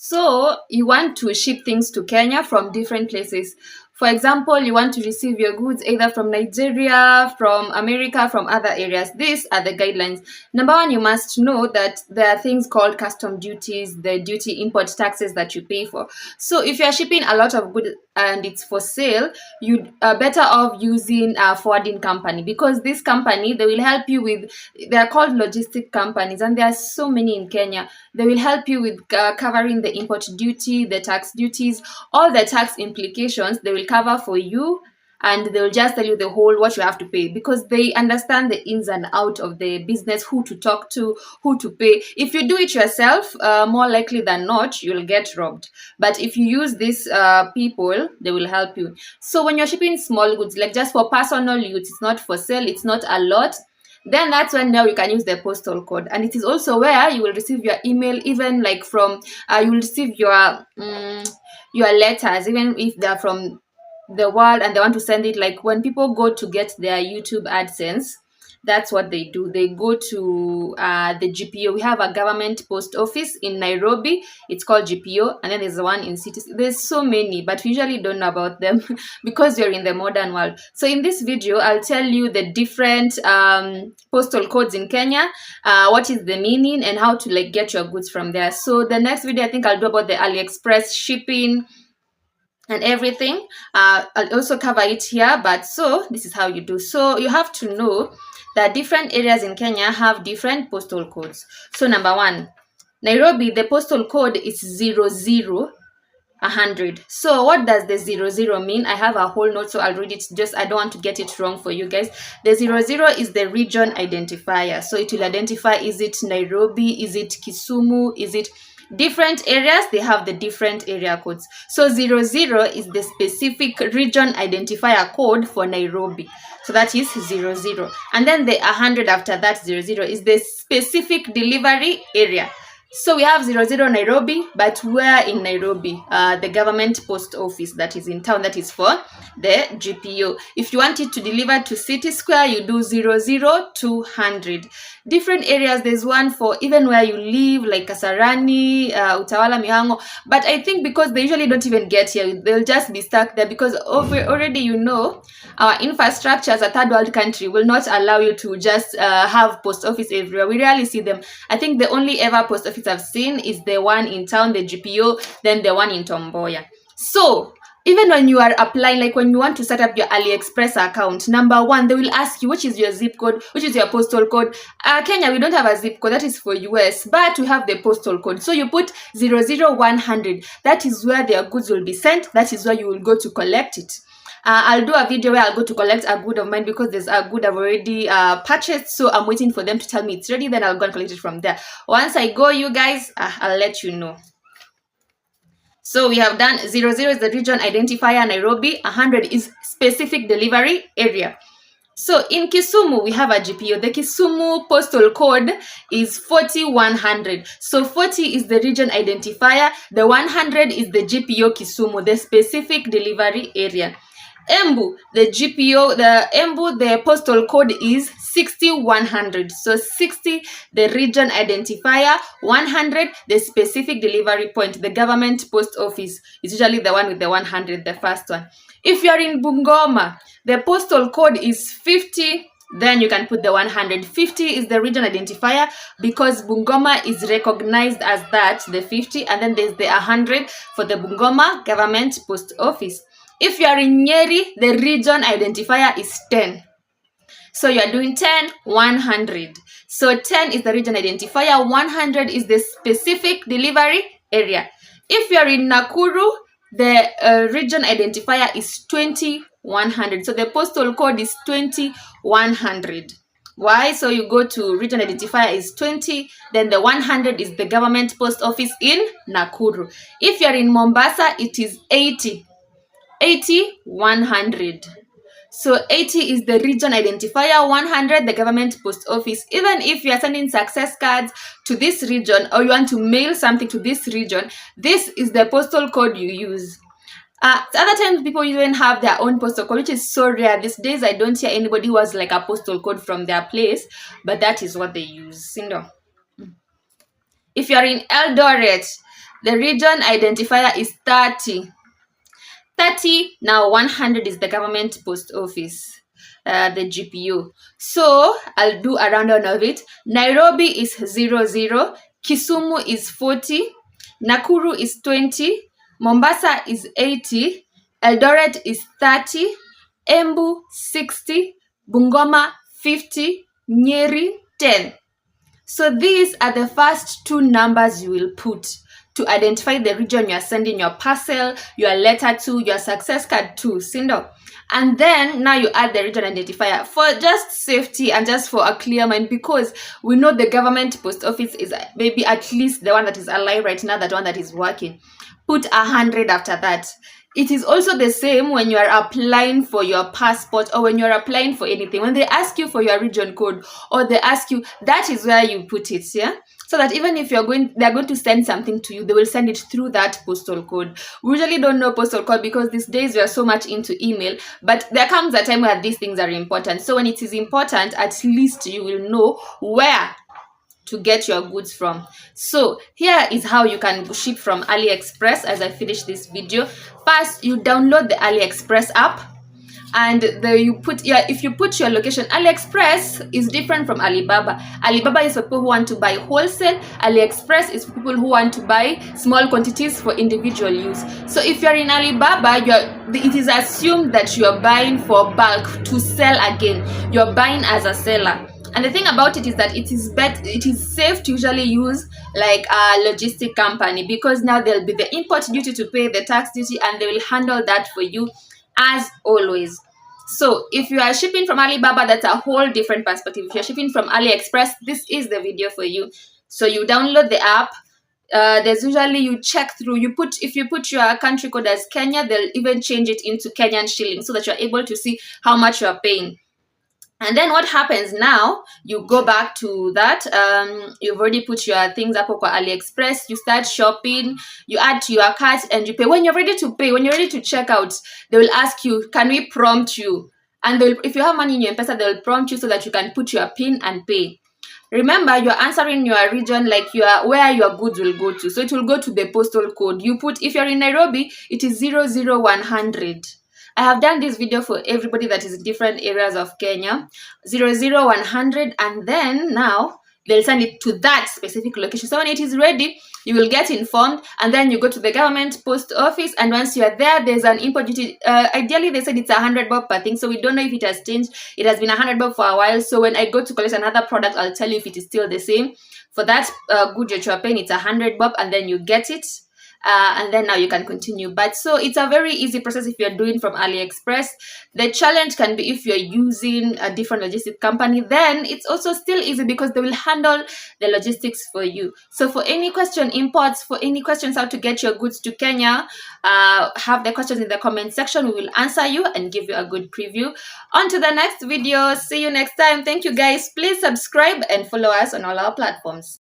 So you want to ship things to Kenya from different places. For example, you want to receive your goods either from Nigeria, from America, from other areas. These are the guidelines. Number one, you must know that there are things called custom duties, the duty import taxes that you pay for. So if you are shipping a lot of goods and it's for sale, you are better off using a forwarding company, because this company, they will help you with, they are called logistic companies, and there are so many in Kenya. They will help you with covering the import duty, the tax duties, all the tax implications. They will cover for you, and they'll just tell you the whole what you have to pay, because they understand the ins and out of the business, who to talk to, who to pay. If you do it yourself, more likely than not, you'll get robbed. But if you use these people, they will help you. So when you're shipping small goods, like just for personal use, it's not for sale, it's not a lot, then that's when now you can use the postal code. And it is also where you will receive your email, even like from you will receive your letters, even if they're from the world and they want to send it. Like when people go to get their YouTube AdSense, that's what they do. They go to the G.P.O. We have a government post office in Nairobi. It's called G.P.O. And then there's one in cities. There's so many, but we usually don't know about them because you're in the modern world. So in this video, I'll tell you the different postal codes in Kenya, what is the meaning, and how to like get your goods from there. So the next video, I think I'll do about the AliExpress shipping and everything. I'll also cover it here, but so this is how you do. So you have to know that different areas in Kenya have different postal codes. So number one, Nairobi, the postal code is 00-100. So what does the 00 mean? I have a whole note, so I'll read it. Just I don't want to get it wrong for you guys. The 00 is the region identifier. So it will identify, is it Nairobi, is it Kisumu, is it different areas? They have the different area codes. So 00 is the specific region identifier code for Nairobi. So that is 00. And then the 100 after that 00 is the specific delivery area. So we have 00 Nairobi, but where in Nairobi? The government post office that is in town, that is for the G.P.O. If you want it to deliver to City Square, you do 00-100. Different areas, there's one for even where you live, like Kasarani, Utawala, Mihango. But I think because they usually don't even get here, they'll just be stuck there, because already our infrastructure as a third world country will not allow you to just have post office everywhere. We rarely see them. I think the only ever post office I've seen is the one in town, the G.P.O, then the one in Tomboya. So even when you are applying, like when you want to set up your AliExpress account, number one, they will ask you which is your zip code, which is your postal code. Kenya, we don't have a zip code, that is for US, but we have the postal code. So you put 00-100. That is where their goods will be sent. That is where you will go to collect it. I'll do a video where I'll go to collect a good of mine, because there's a good I've already purchased, so I'm waiting for them to tell me it's ready, then I'll go and collect it from there. Once I go, you guys, I'll let you know. So we have done 00 is the region identifier Nairobi, 100 is specific delivery area. So in Kisumu, we have a G.P.O. The Kisumu postal code is 40-100. So 40 is the region identifier, the 100 is the G.P.O. Kisumu, the specific delivery area. Embu, the G.P.O, the postal code is 60-100. So 60, the region identifier, 100, the specific delivery point. The government post office is usually the one with the 100, the first one. If you are in Bungoma, the postal code is 50, then you can put the 100. 50 is the region identifier, because Bungoma is recognized as that, the 50, and then there's the 100 for the Bungoma government post office. If you are in Nyeri, the region identifier is 10. So you are doing 10-100. So 10 is the region identifier, 100 is the specific delivery area. If you are in Nakuru, the region identifier is 20-100. So the postal code is 20-100. Why? So you go to region identifier is 20, then the 100 is the government post office in Nakuru. If you are in Mombasa, it is 80-100. So 80 is the region identifier, 100 the government post office. Even if you are sending success cards to this region, or you want to mail something to this region, this is the postal code you use. Other times people even have their own postal code, which is so rare. These days I don't hear anybody who has like a postal code from their place, but that is what they use. If you are in Eldoret, The region identifier is 30. 30, now 100 is the government post office, the G.P.O. So I'll do a rundown of it. Nairobi is 00, Kisumu is 40, Nakuru is 20, Mombasa is 80, Eldoret is 30, Embu 60, Bungoma 50, Nyeri 10. So these are the first two numbers you will put to identify the region you are sending your parcel, your letter to, your success card to, Sindo. And then now you add the region identifier for just safety and just for a clear mind, because we know the government post office is maybe at least the one that is alive right now, that one that is working. Put 100 after that. It is also the same when you are applying for your passport or when you are applying for anything. When they ask you for your region code or they ask you, that is where you put it, yeah? So that even if they're going to send something to you, they will send it through that postal code. We usually don't know postal code because these days we are so much into email, but there comes a time where these things are important. So when it is important, at least you will know where to get your goods from. So here is how you can ship from AliExpress. As I finish this video, first you download the AliExpress app, and if you put your location. AliExpress is different from Alibaba. Alibaba is for people who want to buy wholesale. AliExpress is for people who want to buy small quantities for individual use. So if you're in Alibaba, it is assumed that you're buying for bulk to sell again. You're buying as a seller. And the thing about it is that it is safe to usually use like a logistic company, because now there'll be the import duty to pay, the tax duty, and they will handle that for you as always. So if you are shipping from Alibaba, that's a whole different perspective. If you're shipping from AliExpress, this is the video for you. So you download the app. There's usually, you check through, if you put your country code as Kenya, they'll even change it into Kenyan shillings so that you're able to see how much you're paying. And then what happens now, you go back to that, you've already put your things up on AliExpress, you start shopping, you add to your cart and you pay. When you're ready to pay, when you're ready to check out, they will ask you, can we prompt you? And if you have money in your M-Pesa, they'll prompt you so that you can put your PIN and pay. Remember, you're answering your region, like where your goods will go to. So it will go to the postal code. If you're in Nairobi, it is 00100. I have done this video for everybody that is in different areas of Kenya, 00100, and then now they'll send it to that specific location. So when it is ready, you will get informed, and then you go to the government post office, and once you are there, there's an import duty. Ideally, they said it's 100 bob per thing, so we don't know if it has changed. It has been 100 bob for a while, so when I go to collect another product, I'll tell you if it is still the same. For that good that you are paying, it's 100 bob, and then you get it. And then now you can continue. But so it's a very easy process if you're doing from AliExpress. The challenge can be if you're using a different logistic company, then it's also still easy because they will handle the logistics for you. So for any question, imports, for any questions how to get your goods to Kenya, have the questions in the comment section. We will answer you and give you a good preview. On to the next video. See you next time. Thank you guys. Please subscribe and follow us on all our platforms.